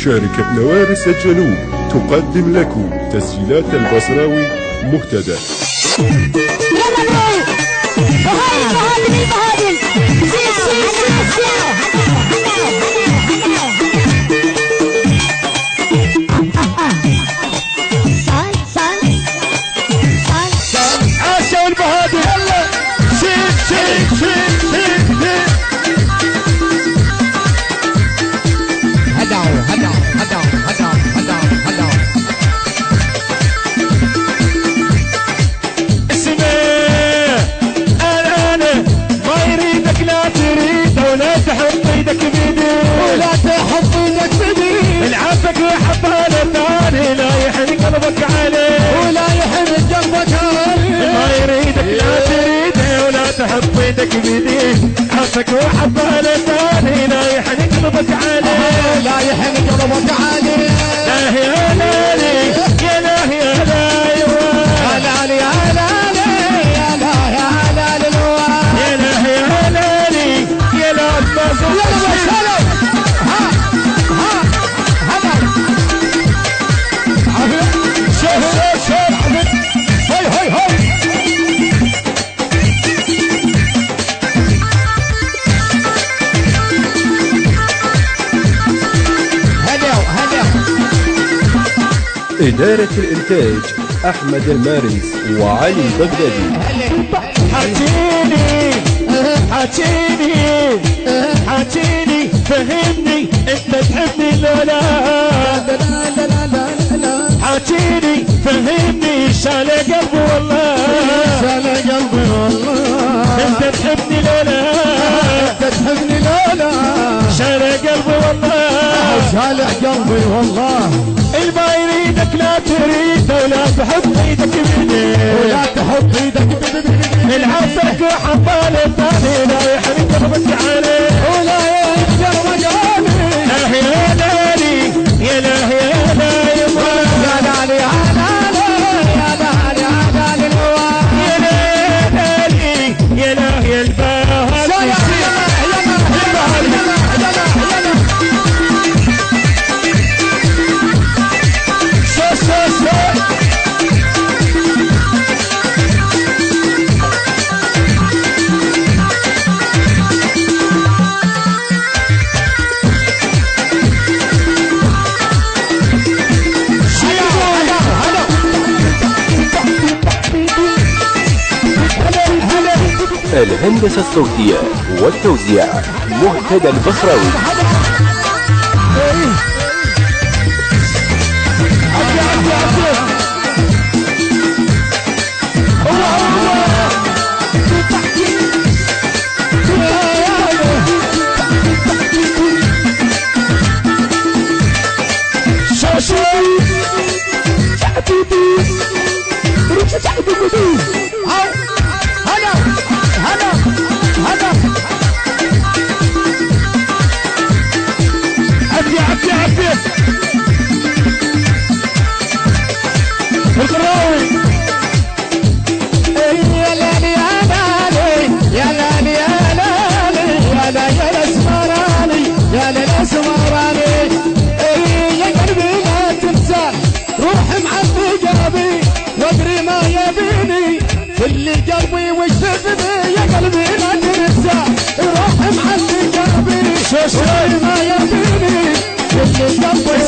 شركة نوارس الجنوب تقدم لكم تسجيلات البصراوي مهتدى. حط ايدك بيديه حفك وحباله ثاني لا يحن قلبك عليه لا يحن قلبك عليه لا يا لالي يا لا يا لا يا لالي يا لالي يا لا يا لالي يا لا يا لالي يا لا يلا ها هذا شوف هاي هاي هاي إدارة الإنتاج أحمد الماريس وعلي البغدادي. حاجيني فهمني انت تحبني لو لا حاجيني فهمني شال قلبي والله شال قلبي والله انت تحبني لو لا انت تحبني لو لا شال قلبي والله شال قلبي والله ما يريدك لا تريده ولا تحط ايدك بيديه ولا تحط ايدك بيديه العفك وحبال الثاني لا يحرق قلبك عليه ولا يحرق قلبك عليه لا يا لالي يا لا يا لا يا لالي يا لالي يا لالي يا لالي يا لالي يا لا يا الباهل الهندسة الصوتية والتوزيع مهتدى البصراوي. اللي قلبي وشفني يا قلبي لا تنسى روح محل قلبي شوشي ما يبيني اللي قلبي